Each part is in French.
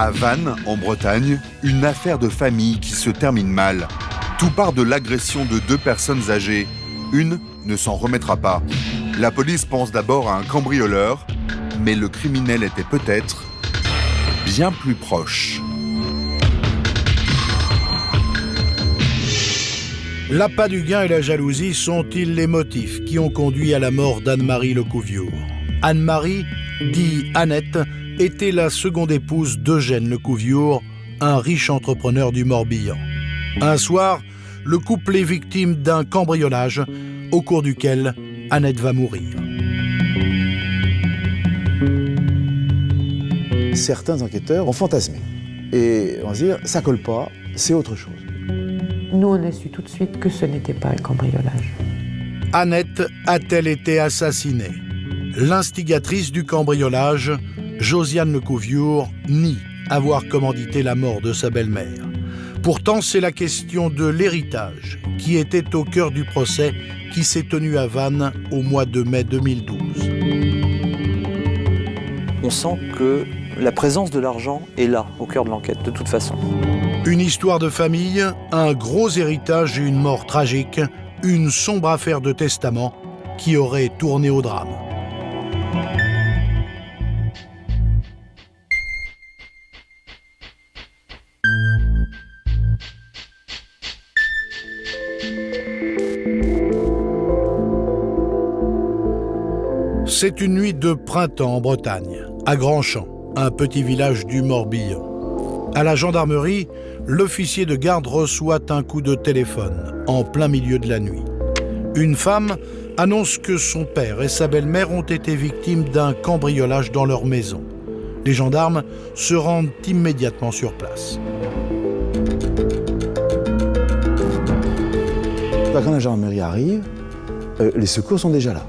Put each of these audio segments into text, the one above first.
À Vannes, en Bretagne, une affaire de famille qui se termine mal. Tout part de l'agression de 2 personnes âgées. Une ne s'en remettra pas. La police pense d'abord à un cambrioleur, mais le criminel était peut-être bien plus proche. L'appât du gain et la jalousie sont-ils les motifs qui ont conduit à la mort d'Anne-Marie Lecouviour? Anne-Marie, dit Annette, était la seconde épouse d'Eugène Lecouviour, un riche entrepreneur du Morbihan. Un soir, le couple est victime d'un cambriolage au cours duquel Annette va mourir. Certains enquêteurs ont fantasmé et on se dit ça colle pas, c'est autre chose. Nous, on a su tout de suite que ce n'était pas un cambriolage. Annette a-t-elle été assassinée? L'instigatrice du cambriolage, Josiane Lecouviour, nie avoir commandité la mort de sa belle-mère. Pourtant, c'est la question de l'héritage qui était au cœur du procès qui s'est tenu à Vannes au mois de mai 2012. On sent que la présence de l'argent est là, au cœur de l'enquête, de toute façon. Une histoire de famille, un gros héritage et une mort tragique, une sombre affaire de testament qui aurait tourné au drame. C'est une nuit de printemps en Bretagne, à Grandchamp, un petit village du Morbihan. À la gendarmerie, l'officier de garde reçoit un coup de téléphone en plein milieu de la nuit. Une femme annonce que son père et sa belle-mère ont été victimes d'un cambriolage dans leur maison. Les gendarmes se rendent immédiatement sur place. Quand la gendarmerie arrive, les secours sont déjà là.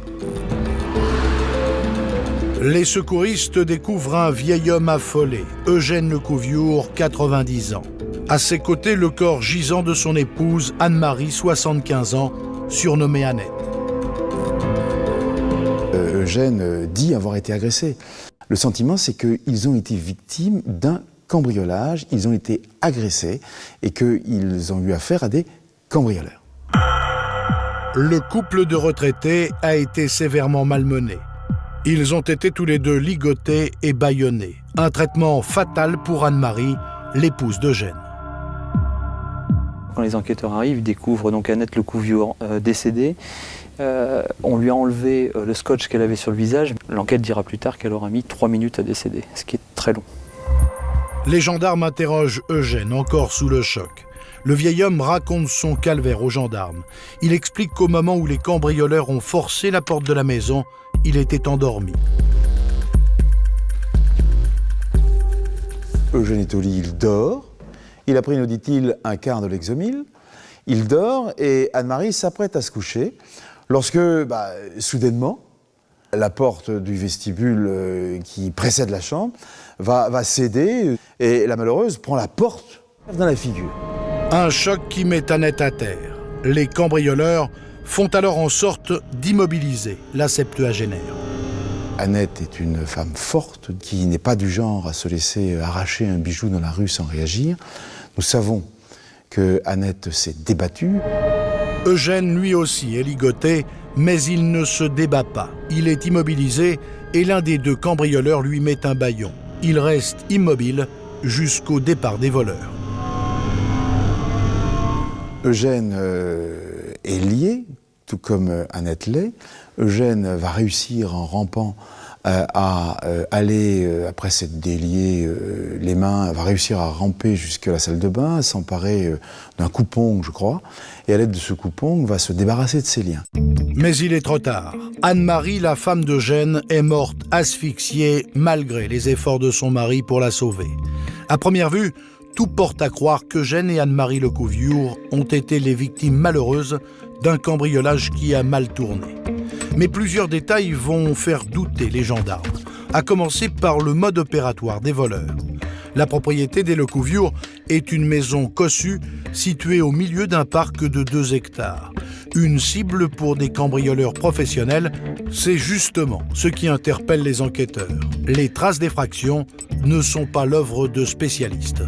Les secouristes découvrent un vieil homme affolé, Eugène Lecouviour, 90 ans. À ses côtés, le corps gisant de son épouse, Anne-Marie, 75 ans, surnommée Annette. Eugène dit avoir été agressé. Le sentiment, c'est qu'ils ont été victimes d'un cambriolage, ils ont été agressés et qu'ils ont eu affaire à des cambrioleurs. Le couple de retraités a été sévèrement malmené. Ils ont été tous les deux ligotés et bâillonnés. Un traitement fatal pour Anne-Marie, l'épouse d'Eugène. Quand les enquêteurs arrivent, ils découvrent donc Annette Lecouviour décédée. On lui a enlevé le scotch qu'elle avait sur le visage. L'enquête dira plus tard qu'elle aura mis 3 minutes à décéder, ce qui est très long. Les gendarmes interrogent Eugène, encore sous le choc. Le vieil homme raconte son calvaire aux gendarmes. Il explique qu'au moment où les cambrioleurs ont forcé la porte de la maison, il était endormi. Eugène est au lit, il dort. Il a pris, nous dit-il, un quart de Lexomil. Il dort et Anne-Marie s'apprête à se coucher lorsque, soudainement, la porte du vestibule qui précède la chambre va céder et la malheureuse prend la porte dans la figure. Un choc qui met Annette à terre. Les cambrioleurs font alors en sorte d'immobiliser la septuagénaire. Annette est une femme forte qui n'est pas du genre à se laisser arracher un bijou dans la rue sans réagir. Nous savons que Annette s'est débattue. Eugène, lui aussi, est ligoté, mais il ne se débat pas. Il est immobilisé et l'un des 2 cambrioleurs lui met un bâillon. Il reste immobile jusqu'au départ des voleurs. Eugène est lié, tout comme Annette l'est. Eugène va réussir en rampant à aller, après s'être délié les mains, va réussir à ramper jusqu'à la salle de bain, à s'emparer d'un coupon, je crois, et à l'aide de ce coupon, va se débarrasser de ses liens. Mais il est trop tard. Anne-Marie, la femme d'Eugène, est morte asphyxiée malgré les efforts de son mari pour la sauver. À première vue, tout porte à croire qu'Eugène et Anne-Marie Lecouviour ont été les victimes malheureuses d'un cambriolage qui a mal tourné. Mais plusieurs détails vont faire douter les gendarmes, à commencer par le mode opératoire des voleurs. La propriété des Lecouviour est une maison cossue située au milieu d'un parc de 2 hectares. une cible pour des cambrioleurs professionnels, c'est justement ce qui interpelle les enquêteurs. Les traces d'effraction ne sont pas l'œuvre de spécialistes.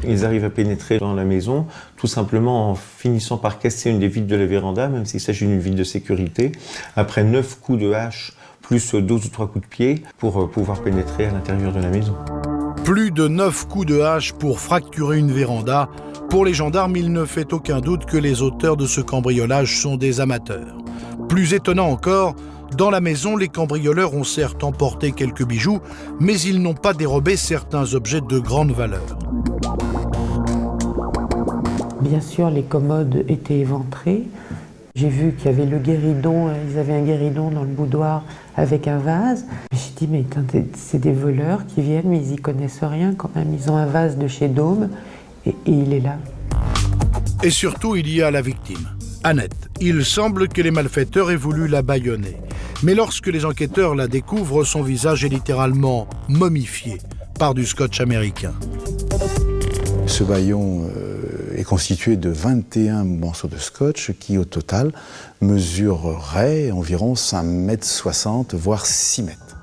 Ils arrivent à pénétrer dans la maison tout simplement en finissant par casser une des vitres de la véranda, même s'il s'agit d'une vitre de sécurité, après 9 coups de hache plus 2 ou 3 coups de pied pour pouvoir pénétrer à l'intérieur de la maison. Plus de 9 coups de hache pour fracturer une véranda. Pour les gendarmes, il ne fait aucun doute que les auteurs de ce cambriolage sont des amateurs. Plus étonnant encore, dans la maison, les cambrioleurs ont certes emporté quelques bijoux, mais ils n'ont pas dérobé certains objets de grande valeur. Bien sûr, les commodes étaient éventrées. J'ai vu qu'il y avait le guéridon, ils avaient un guéridon dans le boudoir avec un vase. J'ai dit, mais c'est des voleurs qui viennent, mais ils y connaissent rien quand même. Ils ont un vase de chez Dôme et il est là. Et surtout, il y a la victime, Annette. Il semble que les malfaiteurs aient voulu la bâillonner. Mais lorsque les enquêteurs la découvrent, son visage est littéralement momifié par du scotch américain. Ce bâillon est constitué de 21 morceaux de scotch qui, au total, mesureraient environ 5,60 m, voire 6 mètres.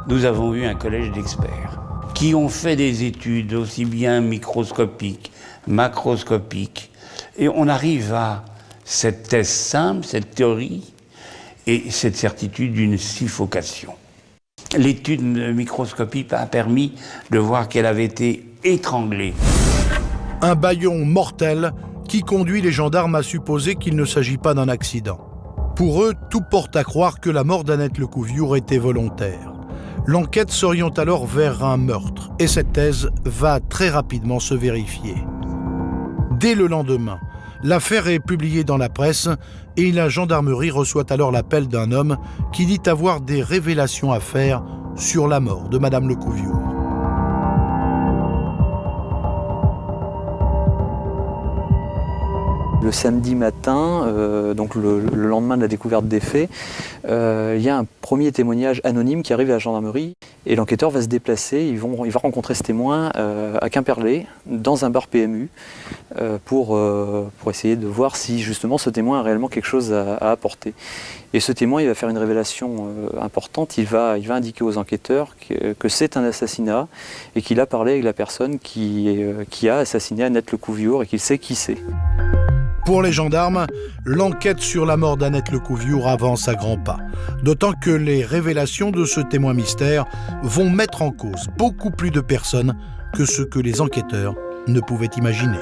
Nous avons eu un collège d'experts qui ont fait des études aussi bien microscopiques, macroscopiques, et on arrive à cette thèse simple, cette théorie, et cette certitude d'une suffocation. L'étude microscopique a permis de voir qu'elle avait été étranglée. Un bâillon mortel qui conduit les gendarmes à supposer qu'il ne s'agit pas d'un accident. Pour eux, tout porte à croire que la mort d'Annette Lecouviure était volontaire. L'enquête s'oriente alors vers un meurtre, et cette thèse va très rapidement se vérifier. Dès le lendemain, l'affaire est publiée dans la presse et la gendarmerie reçoit alors l'appel d'un homme qui dit avoir des révélations à faire sur la mort de Madame Lecouviure. Le samedi matin, donc le lendemain de la découverte des faits, il y a un premier témoignage anonyme qui arrive à la gendarmerie et l'enquêteur va se déplacer, il va rencontrer ce témoin à Quimperlé, dans un bar PMU, pour essayer de voir si justement ce témoin a réellement quelque chose à apporter. Et ce témoin, il va faire une révélation importante, il va indiquer aux enquêteurs que c'est un assassinat et qu'il a parlé avec la personne qui a assassiné Annette Lecouviure et qu'il sait qui c'est. Pour les gendarmes, l'enquête sur la mort d'Annette Lecouviure avance à grands pas. D'autant que les révélations de ce témoin mystère vont mettre en cause beaucoup plus de personnes que ce que les enquêteurs ne pouvaient imaginer.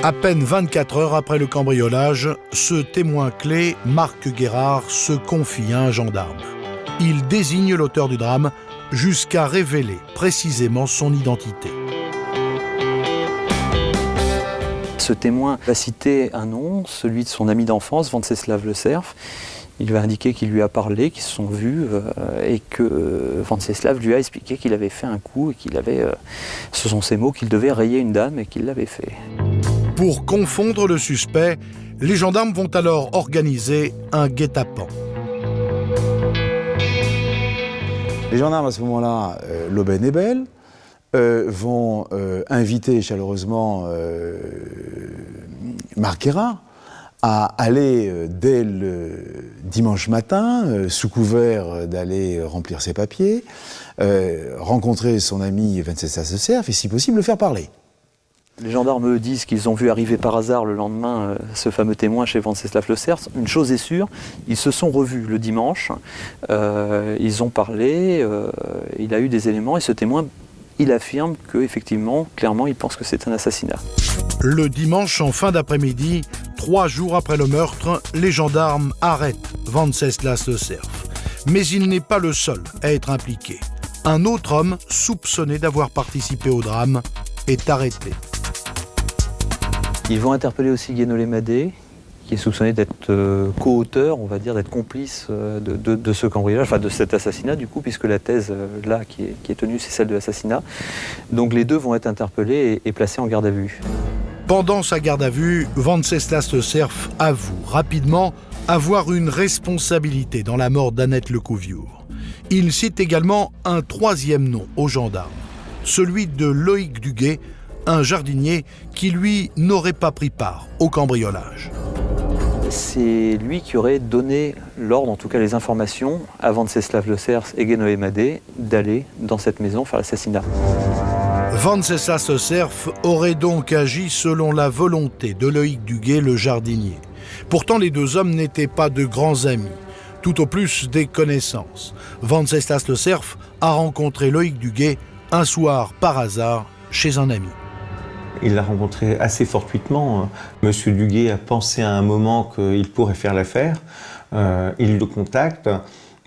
À peine 24 heures après le cambriolage, ce témoin clé, Marc Guérard, se confie à un gendarme. Il désigne l'auteur du drame jusqu'à révéler précisément son identité. Ce témoin va citer un nom, celui de son ami d'enfance, Venceslas Le Cerf. Il va indiquer qu'il lui a parlé, qu'ils se sont vus et que Venceslas lui a expliqué qu'il avait fait un coup et qu'il avait, ce sont ces mots, qu'il devait rayer une dame et qu'il l'avait fait. Pour confondre le suspect, les gendarmes vont alors organiser un guet-apens. Les gendarmes, à ce moment-là, l'aubaine est belle, vont inviter chaleureusement Marc Guérard à aller dès le dimanche matin, sous couvert d'aller remplir ses papiers, rencontrer son ami Venceslas Le Cerf et si possible le faire parler. Les gendarmes, eux, disent qu'ils ont vu arriver par hasard le lendemain ce fameux témoin chez Venceslas Le Cerf. Une chose est sûre, ils se sont revus le dimanche, ils ont parlé, il a eu des éléments et ce témoin, il affirme qu'effectivement, clairement, il pense que c'est un assassinat. Le dimanche, en fin d'après-midi, 3 jours après le meurtre, les gendarmes arrêtent Venceslas Le Cerf. Mais il n'est pas le seul à être impliqué. Un autre homme, soupçonné d'avoir participé au drame, est arrêté. Ils vont interpeller aussi Guénolé Madé, qui est soupçonné d'être co-auteur, on va dire, d'être complice de ce cambriolage, enfin de cet assassinat du coup, puisque la thèse là qui est tenue, c'est celle de l'assassinat. Donc les deux vont être interpellés et placés en garde à vue. Pendant sa garde à vue, Venceslas Le Cerf avoue rapidement avoir une responsabilité dans la mort d'Annette Lecouviure. Il cite également un troisième nom aux gendarmes, celui de Loïc Duguay, un jardinier qui, lui, n'aurait pas pris part au cambriolage. C'est lui qui aurait donné l'ordre, en tout cas les informations, à Venceslas Le Cerf et Guénolé Madé d'aller dans cette maison faire l'assassinat. Venceslas Le Cerf aurait donc agi selon la volonté de Loïc Duguay, le jardinier. Pourtant, les deux hommes n'étaient pas de grands amis, tout au plus des connaissances. Venceslas Le Cerf a rencontré Loïc Duguay un soir par hasard chez un ami. Il l'a rencontré assez fortuitement. Monsieur Duguay a pensé à un moment qu'il pourrait faire l'affaire. Il le contacte.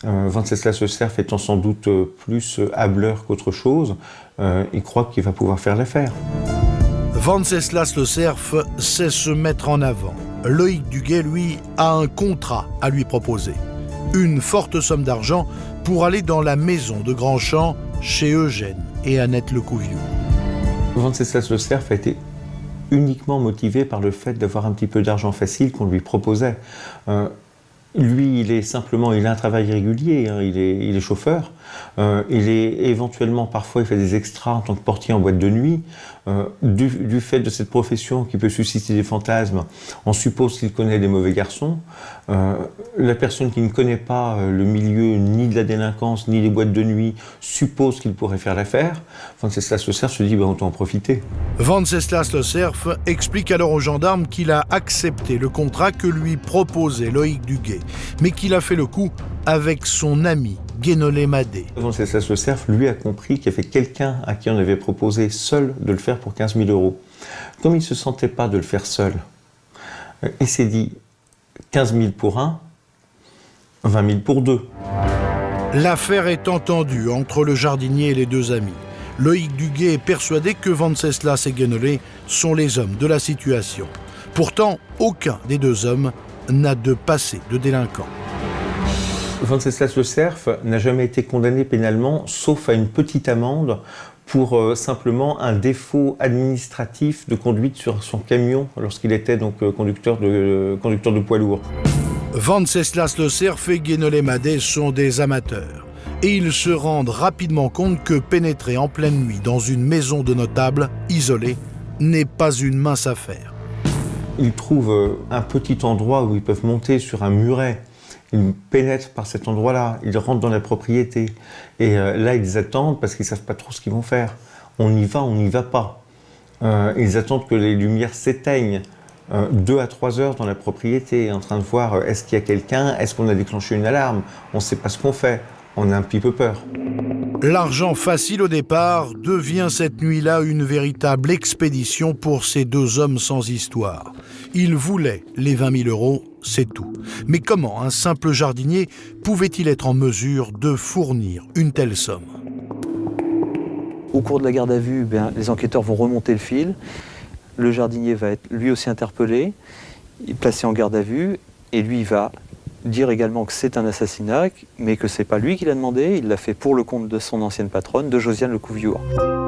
Venceslas Le Cerf étant sans doute plus hâbleur qu'autre chose, il croit qu'il va pouvoir faire l'affaire. Venceslas Le Cerf sait se mettre en avant. Loïc Duguay, lui, a un contrat à lui proposer. Une forte somme d'argent pour aller dans la maison de Grandchamp chez Eugène et Annette Lecouviure. Venceslas Le Cerf a été uniquement motivé par le fait d'avoir un petit peu d'argent facile qu'on lui proposait. Lui, il a un travail régulier, hein, il est chauffeur. Il est éventuellement, parfois, il fait des extras en tant que portier en boîte de nuit. Du fait de cette profession qui peut susciter des fantasmes, on suppose qu'il connaît des mauvais garçons. La personne qui ne connaît pas le milieu ni de la délinquance ni des boîtes de nuit suppose qu'il pourrait faire l'affaire. Venceslas Le Cerf se dit autant en profiter. Venceslas Le Cerf explique alors aux gendarmes qu'il a accepté le contrat que lui proposait Loïc Duguay, mais qu'il a fait le coup avec son ami Guénolé Madé. Venceslas Le Cerf, lui, a compris qu'il y avait quelqu'un à qui on avait proposé seul de le faire pour 15 000 €. Comme il ne se sentait pas de le faire seul, il s'est dit 15 000 pour un, 20 000 pour deux. L'affaire est entendue entre le jardinier et les deux amis. Loïc Duguay est persuadé que Venceslas et Guénolé sont les hommes de la situation. Pourtant, aucun des deux hommes n'a de passé de délinquant. Venceslas Le Cerf n'a jamais été condamné pénalement, sauf à une petite amende pour simplement un défaut administratif de conduite sur son camion lorsqu'il était donc conducteur de poids lourd. Venceslas Le Cerf et Guénolé Madé sont des amateurs. Et ils se rendent rapidement compte que pénétrer en pleine nuit dans une maison de notable isolée n'est pas une mince affaire. Ils trouvent un petit endroit où ils peuvent monter sur un muret. Ils pénètrent par cet endroit-là, ils rentrent dans la propriété. Et là, ils attendent parce qu'ils ne savent pas trop ce qu'ils vont faire. On y va, on n'y va pas. Ils attendent que les lumières s'éteignent 2 à 3 heures dans la propriété, en train de voir est-ce qu'il y a quelqu'un, est-ce qu'on a déclenché une alarme. On ne sait pas ce qu'on fait, on a un petit peu peur. L'argent facile au départ devient cette nuit-là une véritable expédition pour ces deux hommes sans histoire. Ils voulaient les 20 000 €, c'est tout. Mais comment un simple jardinier pouvait-il être en mesure de fournir une telle somme ? Au cours de la garde à vue, les enquêteurs vont remonter le fil. Le jardinier va être lui aussi interpellé, placé en garde à vue, et lui va dire également que c'est un assassinat, mais que c'est pas lui qui l'a demandé, il l'a fait pour le compte de son ancienne patronne, de Josiane Lecouviure.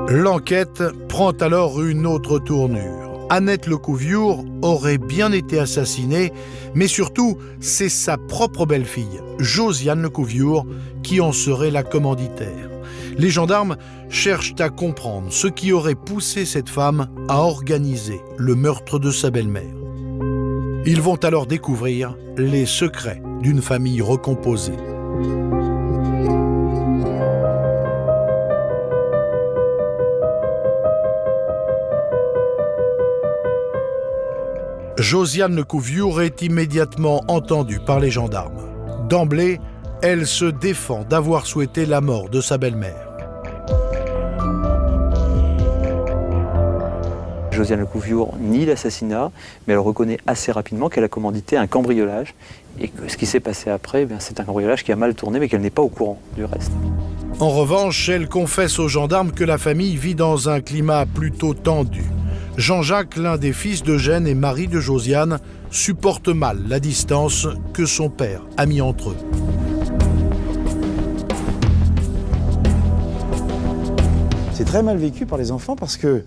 L'enquête prend alors une autre tournure. Annette Lecouviure aurait bien été assassinée, mais surtout, c'est sa propre belle-fille, Josiane Lecouviure, qui en serait la commanditaire. Les gendarmes cherchent à comprendre ce qui aurait poussé cette femme à organiser le meurtre de sa belle-mère. Ils vont alors découvrir les secrets d'une famille recomposée. Josiane Lecouviure est immédiatement entendue par les gendarmes. D'emblée, elle se défend d'avoir souhaité la mort de sa belle-mère. Josiane Lecouviure nie l'assassinat, mais elle reconnaît assez rapidement qu'elle a commandité un cambriolage et que ce qui s'est passé après, c'est un cambriolage qui a mal tourné, mais qu'elle n'est pas au courant du reste. En revanche, elle confesse aux gendarmes que la famille vit dans un climat plutôt tendu. Jean-Jacques, l'un des fils d'Eugène et mari de Josiane, supporte mal la distance que son père a mis entre eux. C'est très mal vécu par les enfants parce que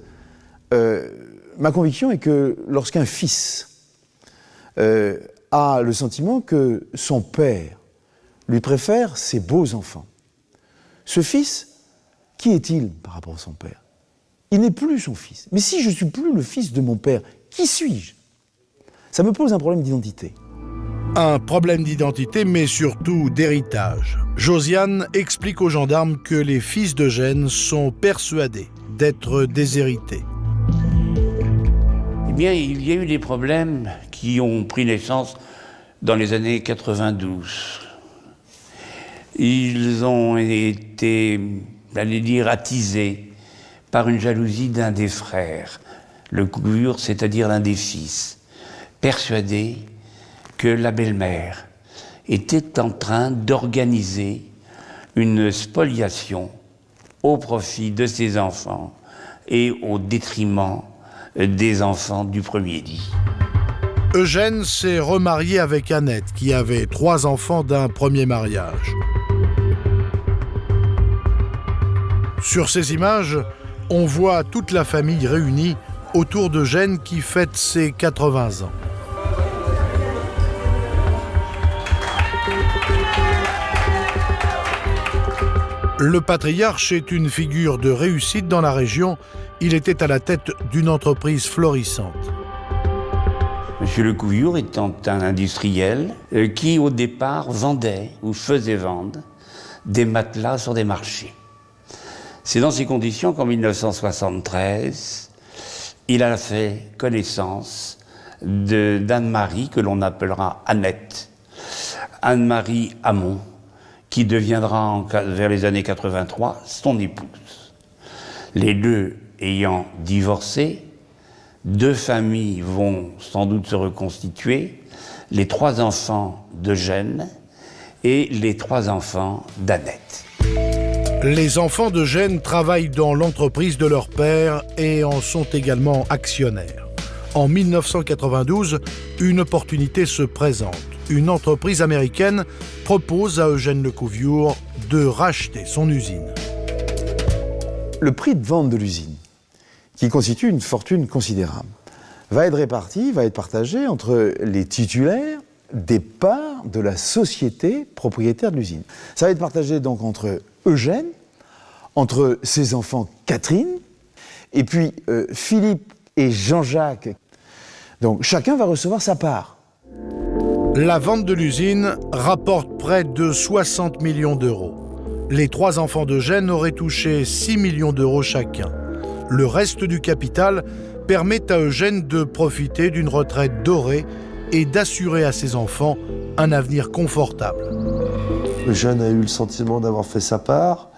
ma conviction est que lorsqu'un fils a le sentiment que son père lui préfère ses beaux enfants. Ce fils, qui est-il par rapport à son père? Il n'est plus son fils. Mais si je ne suis plus le fils de mon père, qui suis-je? Ça me pose un problème d'identité. Un problème d'identité, mais surtout d'héritage. Josiane explique aux gendarmes que les fils d'Eugène sont persuadés d'être déshérités. Eh bien, il y a eu des problèmes qui ont pris naissance dans les années 92. Ils ont été, j'allais dire, attisés par une jalousie d'un des frères, le Couviure, c'est-à-dire l'un des fils, persuadé que la belle-mère était en train d'organiser une spoliation au profit de ses enfants et au détriment des enfants du premier dit. Eugène s'est remarié avec Annette, qui avait 3 enfants d'un premier mariage. Sur ces images, on voit toute la famille réunie autour d'Eugène qui fête ses 80 ans. Le patriarche est une figure de réussite dans la région. Il était à la tête d'une entreprise florissante. Monsieur Le Couviure étant un industriel qui, au départ, vendait ou faisait vendre des matelas sur des marchés. C'est dans ces conditions qu'en 1973, il a fait connaissance d'Anne-Marie, que l'on appellera Annette, Anne-Marie Hamon, qui deviendra vers les années 83 son épouse. Les deux ayant divorcé, 2 familles vont sans doute se reconstituer, les 3 enfants d'Eugène et les 3 enfants d'Annette. Les enfants d'Eugène travaillent dans l'entreprise de leur père et en sont également actionnaires. En 1992, une opportunité se présente. Une entreprise américaine propose à Eugène Le Couviure de racheter son usine. Le prix de vente de l'usine, qui constitue une fortune considérable, va être réparti, va être partagé entre les titulaires des parts de la société propriétaire de l'usine. Ça va être partagé donc entre Eugène, entre ses enfants Catherine, et puis Philippe et Jean-Jacques. Donc chacun va recevoir sa part. La vente de l'usine rapporte près de 60 millions d'euros. Les 3 enfants d'Eugène auraient touché 6 millions d'euros chacun. Le reste du capital permet à Eugène de profiter d'une retraite dorée et d'assurer à ses enfants un avenir confortable. Eugène a eu le sentiment d'avoir fait sa part,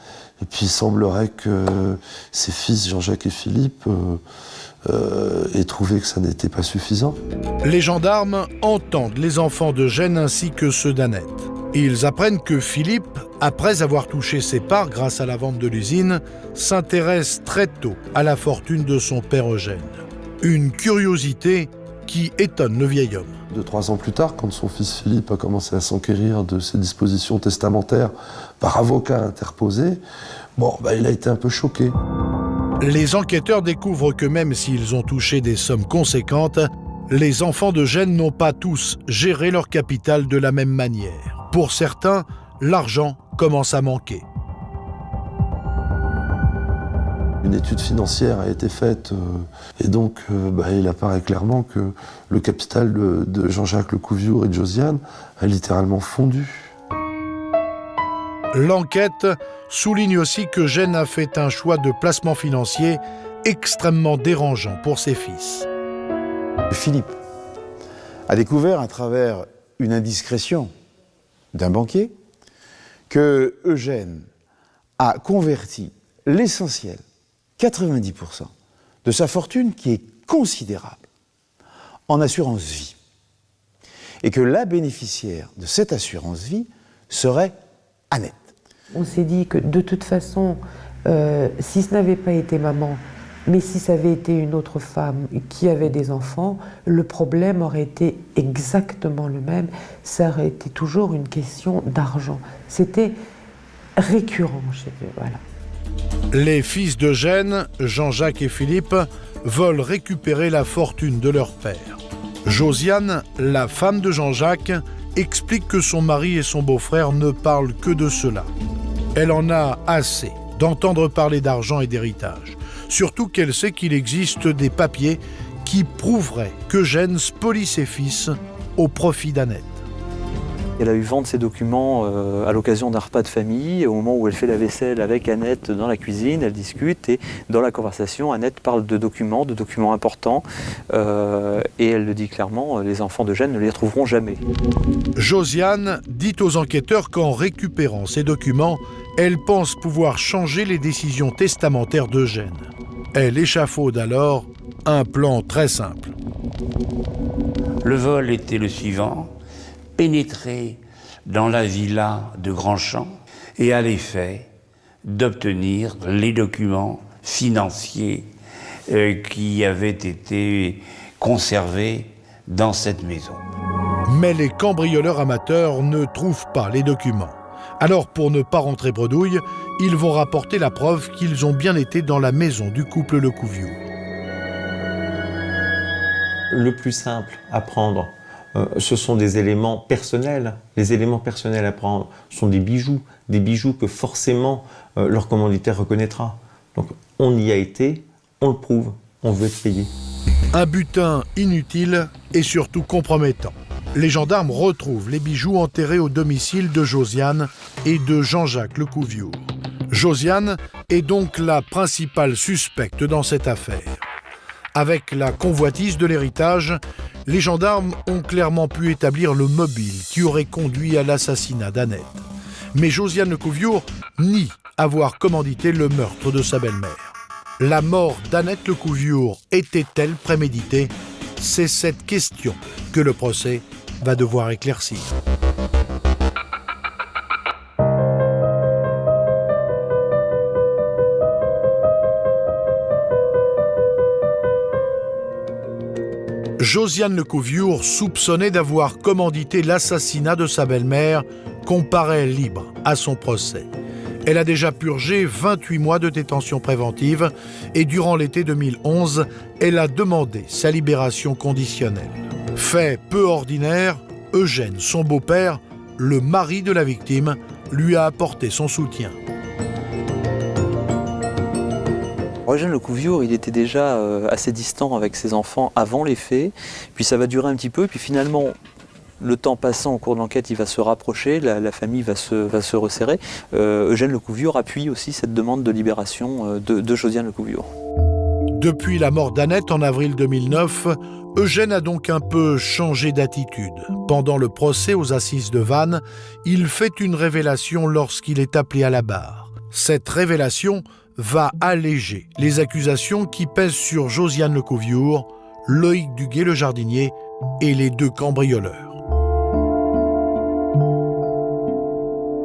et puis il semblerait que ses fils Jean-Jacques et Philippe aient trouvé que ça n'était pas suffisant. Les gendarmes entendent les enfants d'Eugène ainsi que ceux d'Annette. Ils apprennent que Philippe, après avoir touché ses parts grâce à la vente de l'usine, s'intéresse très tôt à la fortune de son père Eugène. Une curiosité qui étonne le vieil homme. 2-3 ans plus tard, quand son fils Philippe a commencé à s'enquérir de ses dispositions testamentaires par avocat interposé, il a été un peu choqué. Les enquêteurs découvrent que même s'ils ont touché des sommes conséquentes, les enfants d'Eugène n'ont pas tous géré leur capital de la même manière. Pour certains, l'argent commence à manquer. Une étude financière a été faite et donc il apparaît clairement que le capital de Jean-Jacques Le Couviure et de Josiane a littéralement fondu. L'enquête souligne aussi que Eugène a fait un choix de placement financier extrêmement dérangeant pour ses fils. Philippe a découvert à travers une indiscrétion d'un banquier que Eugène a converti l'essentiel, 90%, de sa fortune, qui est considérable, en assurance vie. Et que la bénéficiaire de cette assurance vie serait Annette. On s'est dit que de toute façon, si ce n'avait pas été maman, mais si ça avait été une autre femme qui avait des enfants, le problème aurait été exactement le même. Ça aurait été toujours une question d'argent. C'était récurrent chez eux, voilà. Les fils d'Eugène, Jean-Jacques et Philippe, veulent récupérer la fortune de leur père. Josiane, la femme de Jean-Jacques, explique que son mari et son beau-frère ne parlent que de cela. Elle en a assez d'entendre parler d'argent et d'héritage. Surtout qu'elle sait qu'il existe des papiers qui prouveraient qu'Eugène spolie ses fils au profit d'Annette. Elle a eu vent de ces documents à l'occasion d'un repas de famille, au moment où elle fait la vaisselle avec Annette dans la cuisine, elle discute et dans la conversation, Annette parle de documents importants et elle le dit clairement, les enfants d'Eugène ne les retrouveront jamais. Josiane dit aux enquêteurs qu'en récupérant ces documents, elle pense pouvoir changer les décisions testamentaires d'Eugène. Elle échafaude alors un plan très simple. Le vol était le suivant: pénétrer dans la villa de Grandchamp et à l'effet d'obtenir les documents financiers qui avaient été conservés dans cette maison. Mais les cambrioleurs amateurs ne trouvent pas les documents. Alors, pour ne pas rentrer bredouille, ils vont rapporter la preuve qu'ils ont bien été dans la maison du couple Lecouviou. Le plus simple à prendre, ce sont des éléments personnels. Les éléments personnels à prendre sont des bijoux que forcément leur commanditaire reconnaîtra. Donc on y a été, on le prouve, on veut être payé. Un butin inutile et surtout compromettant. Les gendarmes retrouvent les bijoux enterrés au domicile de Josiane et de Jean-Jacques Lecouviou. Josiane est donc la principale suspecte dans cette affaire. Avec la convoitise de l'héritage, les gendarmes ont clairement pu établir le mobile qui aurait conduit à l'assassinat d'Annette. Mais Josiane Lecouviou nie avoir commandité le meurtre de sa belle-mère. La mort d'Annette Lecouviou était-elle préméditée? C'est cette question que le procès va devoir éclaircir. Josiane Lecouviou, soupçonnée d'avoir commandité l'assassinat de sa belle-mère, comparaît libre à son procès. Elle a déjà purgé 28 mois de détention préventive et durant l'été 2011, elle a demandé sa libération conditionnelle. Fait peu ordinaire, Eugène, son beau-père, le mari de la victime, lui a apporté son soutien. Eugène Lecouviou, il était déjà assez distant avec ses enfants avant les faits, puis ça va durer un petit peu, puis finalement, le temps passant au cours de l'enquête, il va se rapprocher, la famille va se resserrer. Eugène Lecouviou appuie aussi cette demande de libération de Josiane Lecouviou. Depuis la mort d'Annette en avril 2009, Eugène a donc un peu changé d'attitude. Pendant le procès aux assises de Vannes, il fait une révélation lorsqu'il est appelé à la barre. Cette révélation va alléger les accusations qui pèsent sur Josiane Lecouviou, Loïc Duguay le jardinier et les 2 cambrioleurs.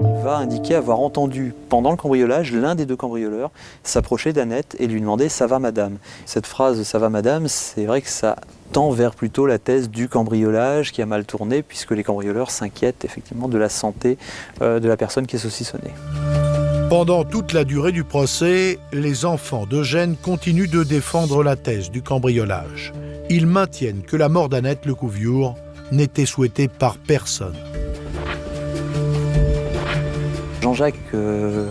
Il va indiquer avoir entendu pendant le cambriolage l'un des 2 cambrioleurs s'approcher d'Annette et lui demander « ça va madame ». Cette phrase « ça va madame », c'est vrai que ça tend vers plutôt la thèse du cambriolage qui a mal tourné puisque les cambrioleurs s'inquiètent effectivement de la santé de la personne qui est saucissonnée. Pendant toute la durée du procès, les enfants d'Eugène continuent de défendre la thèse du cambriolage. Ils maintiennent que la mort d'Annette Lecouviou n'était souhaitée par personne. Jean-Jacques,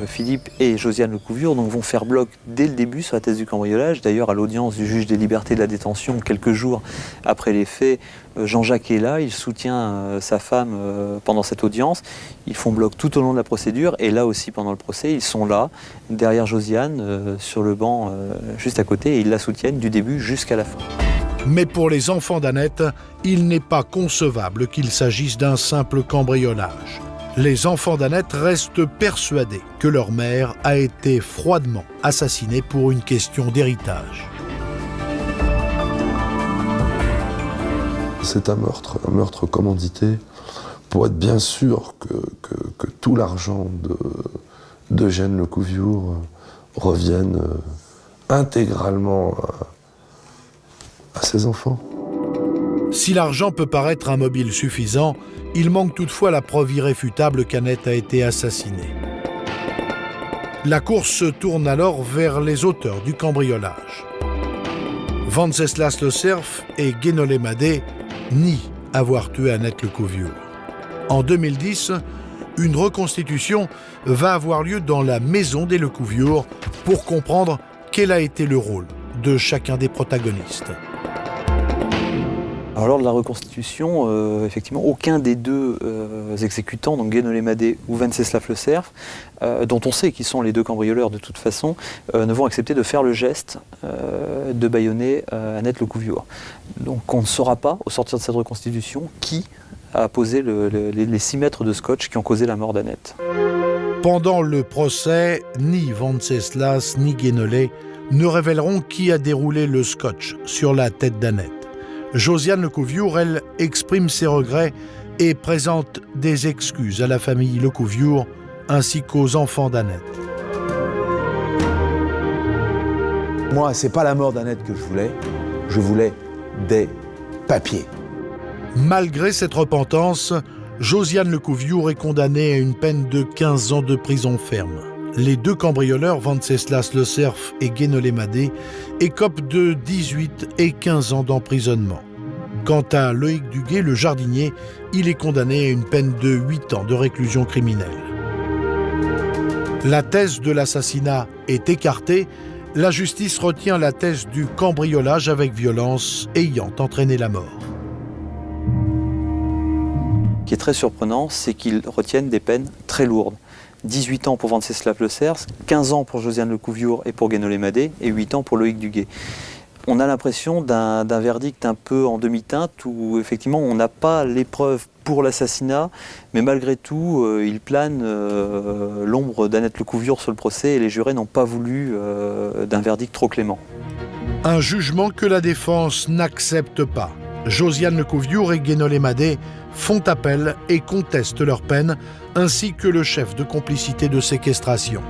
Philippe et Josiane Lecouviou vont faire bloc dès le début sur la thèse du cambriolage. D'ailleurs, à l'audience du juge des libertés de la détention, quelques jours après les faits, Jean-Jacques est là, il soutient sa femme pendant cette audience. Ils font bloc tout au long de la procédure et là aussi pendant le procès, ils sont là, derrière Josiane, sur le banc juste à côté et ils la soutiennent du début jusqu'à la fin. Mais pour les enfants d'Annette, il n'est pas concevable qu'il s'agisse d'un simple cambriolage. Les enfants d'Annette restent persuadés que leur mère a été froidement assassinée pour une question d'héritage. C'est un meurtre commandité pour être bien sûr que tout l'argent d'Eugène Lecouviou revienne intégralement à ses enfants. Si l'argent peut paraître un mobile suffisant, il manque toutefois la preuve irréfutable qu'Annette a été assassinée. La course se tourne alors vers les auteurs du cambriolage. Venceslas Le Cerf et Guénolé Madé nie avoir tué Annette Lecouviure. En 2010, une reconstitution va avoir lieu dans la maison des Lecouviure pour comprendre quel a été le rôle de chacun des protagonistes. Alors, lors de la reconstitution, effectivement, aucun des deux exécutants, donc Guénolé Madé ou Venceslas Le Cerf, dont on sait qu'ils sont les deux cambrioleurs de toute façon, ne vont accepter de faire le geste de bâillonner Annette Lecouviure. Donc on ne saura pas, au sortir de cette reconstitution, qui a posé les 6 mètres de scotch qui ont causé la mort d'Annette. Pendant le procès, ni Venceslas ni Guénolé ne révéleront qui a déroulé le scotch sur la tête d'Annette. Josiane Lecouviure, elle, exprime ses regrets et présente des excuses à la famille Lecouviure ainsi qu'aux enfants d'Annette. Moi, c'est pas la mort d'Annette que je voulais des papiers. Malgré cette repentance, Josiane Lecouviure est condamnée à une peine de 15 ans de prison ferme. Les deux cambrioleurs, Venceslas Le Cerf et Guénolé Madé, écopent de 18 et 15 ans d'emprisonnement. Quant à Loïc Duguay, le jardinier, il est condamné à une peine de 8 ans de réclusion criminelle. La thèse de l'assassinat est écartée. La justice retient la thèse du cambriolage avec violence ayant entraîné la mort. Ce qui est très surprenant, c'est qu'ils retiennent des peines très lourdes. 18 ans pour Venceslas Le Cerf, 15 ans pour Josiane Lecouviure et pour Guénolé Madé, et 8 ans pour Loïc Duguay. On a l'impression d'un verdict un peu en demi-teinte où effectivement on n'a pas les preuves pour l'assassinat, mais malgré tout il plane l'ombre d'Annette Lecouviure sur le procès et les jurés n'ont pas voulu d'un verdict trop clément. Un jugement que la défense n'accepte pas. Josiane Lecouviure et Guénolé Madé font appel et contestent leur peine, ainsi que le chef de complicité de séquestration.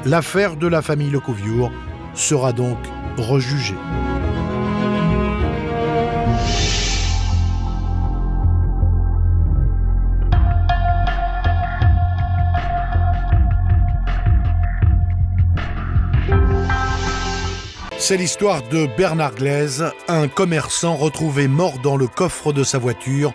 L'affaire de la famille Lecouviure sera donc rejugée. C'est l'histoire de Bernard Glaise, un commerçant retrouvé mort dans le coffre de sa voiture